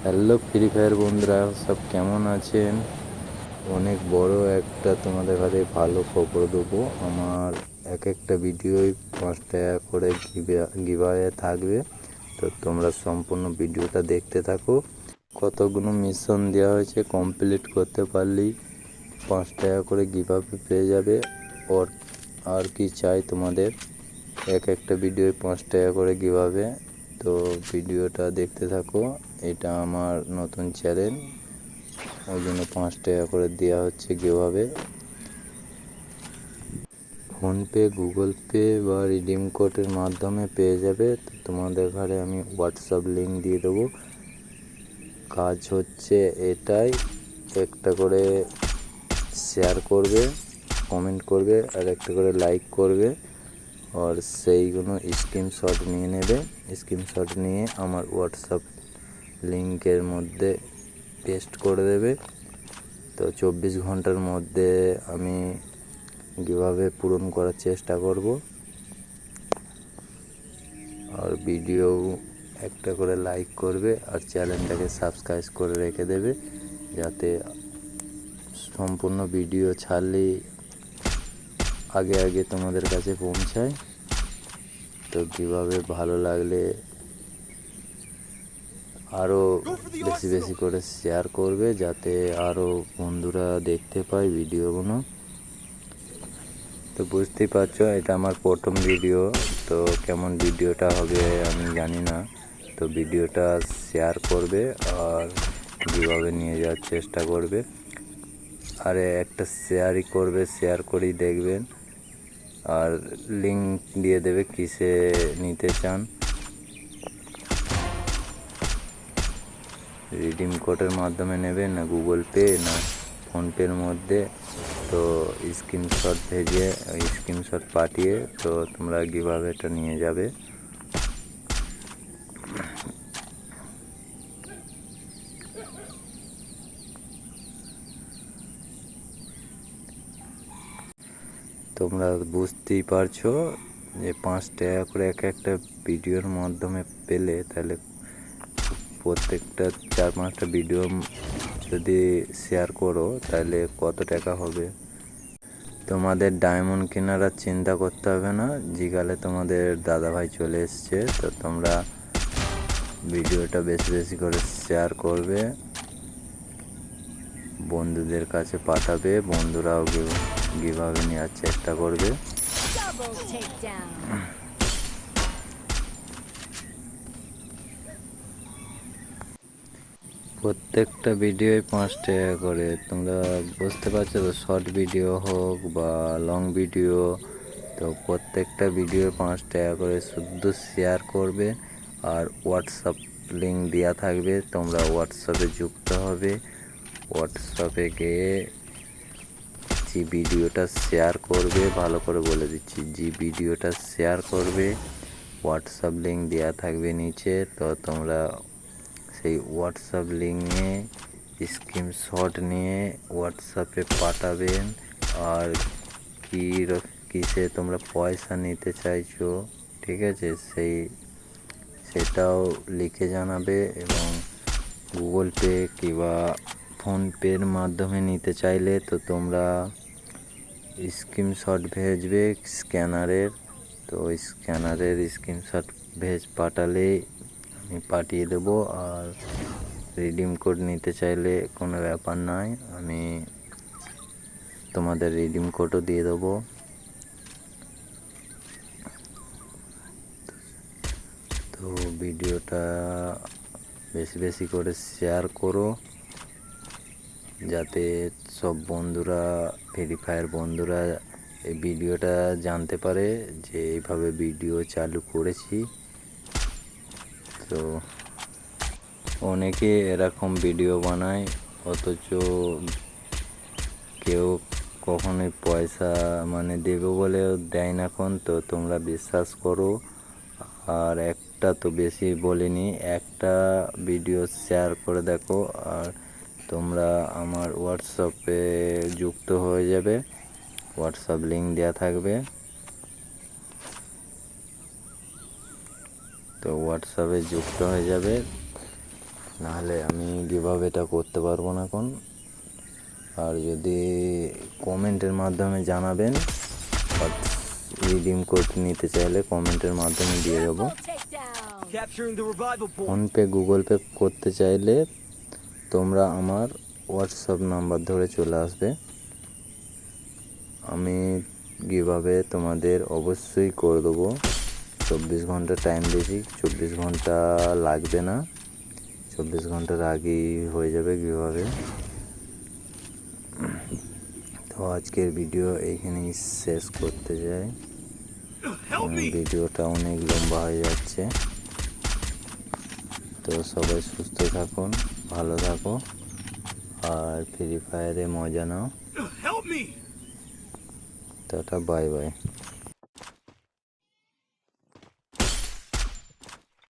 Hello free fire বন্ধুরা, সব কেমন আছেন? অনেক বড় একটা তোমাদের কাছে ভালো খবর দেবো। আমার এক একটা ভিডিওই 5 টাকা করে গিভঅ্যাওয়ে থাকবে। তো তোমরা সম্পূর্ণ ভিডিওটা দেখতে থাকো। কতগুলো মিশন দেওয়া হয়েছে, কমপ্লিট করতে পারলেই 5 টাকা করে গিভঅ্যাওয়ে পেয়ে যাবে। আর কি চাই তোমাদের? এক একটা ভিডিওয় 5 টাকা করে গিভঅ্যাওয়ে। তো ভিডিওটা দেখতে থাকো। এটা আমার নতুন চ্যানেল, ওই জন্য 5 টাকা করে দেওয়া হচ্ছে গিভঅ্যাওয়ে। ফোনপে, গুগল পে বা রিডিম কোডের মাধ্যমে পেয়ে যাবে। তো তোমাদের ঘরে আমি হোয়াটসঅ্যাপ লিঙ্ক দিয়ে দেবো। কাজ হচ্ছে এটাই, একটা করে শেয়ার করবে, কমেন্ট করবে আর একটা করে লাইক করবে। আর সেইগুলো স্ক্রিনশট নিয়ে নেবে। স্ক্রিনশট নিয়ে আমার হোয়াটসঅ্যাপ লিঙ্কের মধ্যে পেস্ট করে দেবে। তো 24 ঘন্টার মধ্যে আমি গিভঅ্যাওয়ে পূরণ করার চেষ্টা করব। আর ভিডিও একটা করে লাইক করবে আর চ্যানেলটাকে সাবস্ক্রাইব করে রেখে দেবে, যাতে সম্পূর্ণ ভিডিও ছাড়লেই আগে আগে তোমাদের কাছে পৌঁছায়। তো গিভঅ্যাওয়ে ভালো লাগলে আরও বেশি বেশি করে শেয়ার করবে, যাতে আরও বন্ধুরা দেখতে পায় ভিডিওগুলো। তো বুঝতেই পারছো, এটা আমার প্রথম ভিডিও। তো কেমন ভিডিওটা হবে আমি জানি না। তো ভিডিওটা শেয়ার করবে আর গিভঅ্যাওয়ে নিয়ে যাওয়ার চেষ্টা করবে। আরে একটা শেয়ারই করবে, শেয়ার করেই দেখবেন। আর লিঙ্ক দিয়ে দেবে কিসে নিতে চান। রিডিম কোডের মাধ্যমে নেবেন না গুগল পে না ফোনপের মধ্যে। তো স্ক্রিনশট ভেজে স্ক্রিনশট পাঠিয়ে তো তোমরা গিভঅ্যাওয়েটা নিয়ে যাবে। তোমরা বুঝতেই পারছো যে 5 টাকা করে এক একটা ভিডিওর মাধ্যমে পেলে, তাহলে প্রত্যেকটা 4-5টা ভিডিও যদি শেয়ার করো তাহলে কত টাকা হবে। তোমাদের ডায়মন্ড কেনার আর চিন্তা করতে হবে না, জিগালে তোমাদের দাদাভাই চলে এসছে। তো তোমরা ভিডিওটা বেশি বেশি করে শেয়ার করবে, বন্ধুদের কাছে পাঠাবে, বন্ধুরাও গিভঅ্যাওয়ে নেওয়ার চেষ্টা করবে। প্রত্যেকটা ভিডিওয় 5 টাকা করে। তোমরা বুঝতে পারছো তো, শর্ট ভিডিও হোক বা লং ভিডিও, তো প্রত্যেকটা ভিডিও 5 টাকা করে শুধু শেয়ার করবে। আর হোয়াটসঅ্যাপ লিঙ্ক দেওয়া থাকবে, তোমরা হোয়াটসঅ্যাপে যুক্ত হবে। হোয়াটসঅ্যাপে গিয়ে যে ভিডিওটা শেয়ার করবে, ভালো করে বলে দিচ্ছি, যে ভিডিওটা শেয়ার করবে হোয়াটসঅ্যাপ লিঙ্ক দেওয়া থাকবে নিচে। তো তোমরা সেই হোয়াটসঅ্যাপ লিঙ্কে স্ক্রিনশট নিয়ে হোয়াটসঅ্যাপে পাঠাবেন। আর কিসে তোমরা পয়সা নিতে চাইছো, ঠিক আছে, সেটাও লিখে জানাবে। এবং গুগল পে কিংবা ফোনপের মাধ্যমে নিতে চাইলে তো তোমরা স্ক্রিনশট ভেজবে স্ক্যানারের। তো ওই স্ক্যানারের স্ক্রিনশট পাঠালে আমি পাঠিয়ে দেবো। আর রিডিম কোড নিতে চাইলে কোনো ব্যাপার নয়, আমি তোমাদের রিডিম কোডও দিয়ে দেবো। তো ভিডিওটা বেশি বেশি করে শেয়ার করো, যাতে সব বন্ধুরা, ফ্রি ফায়ার বন্ধুরা এই ভিডিওটা জানতে পারে যে এইভাবে ভিডিও চালু করেছি। তো অনেকে এরকম ভিডিও বানায়, অথচ কেউ কখনোই পয়সা দেবে বলেও দেয় না এখন। তো তোমরা বিশ্বাস করো। আর একটা তো বেশি বলিনি, একটা ভিডিও শেয়ার করে দেখো। আর তোমরা আমার হোয়াটসঅ্যাপে যুক্ত হয়ে যাবে, হোয়াটসঅ্যাপ লিঙ্ক দেওয়া থাকবে। তো হোয়াটসঅ্যাপে যুক্ত হয়ে যাবে। নাহলে আমি গিভআওয়ে এটা করতে পারবো না এখন। আর যদি কমেন্টের মাধ্যমে জানাবেন, রিডিম কোড নিতে চাইলে কমেন্টের মাধ্যমে দিয়ে দেবো। ফোনপে গুগল পে করতে চাইলে তোমরা আমার হোয়াটসঅ্যাপ নাম্বার ধরে চলে আসবে, আমি গিভআওয়ে তোমাদের অবশ্যই করে দেবো। 24 ঘন্টা টাইম দিয়েছি, 24 ঘন্টা লাগবে না, 24 ঘন্টার আগেই হয়ে যাবে গিভআওয়ে। তো আজকের ভিডিও এইখানেই শেষ করতে যাই, ভিডিওটা অনেক লম্বা হয়ে যাচ্ছে। তো সবাই সুস্থ থাকুন, ভালো থাকো, আর ফ্রি ফায়ারে মজা নাও। Tata, bye bye.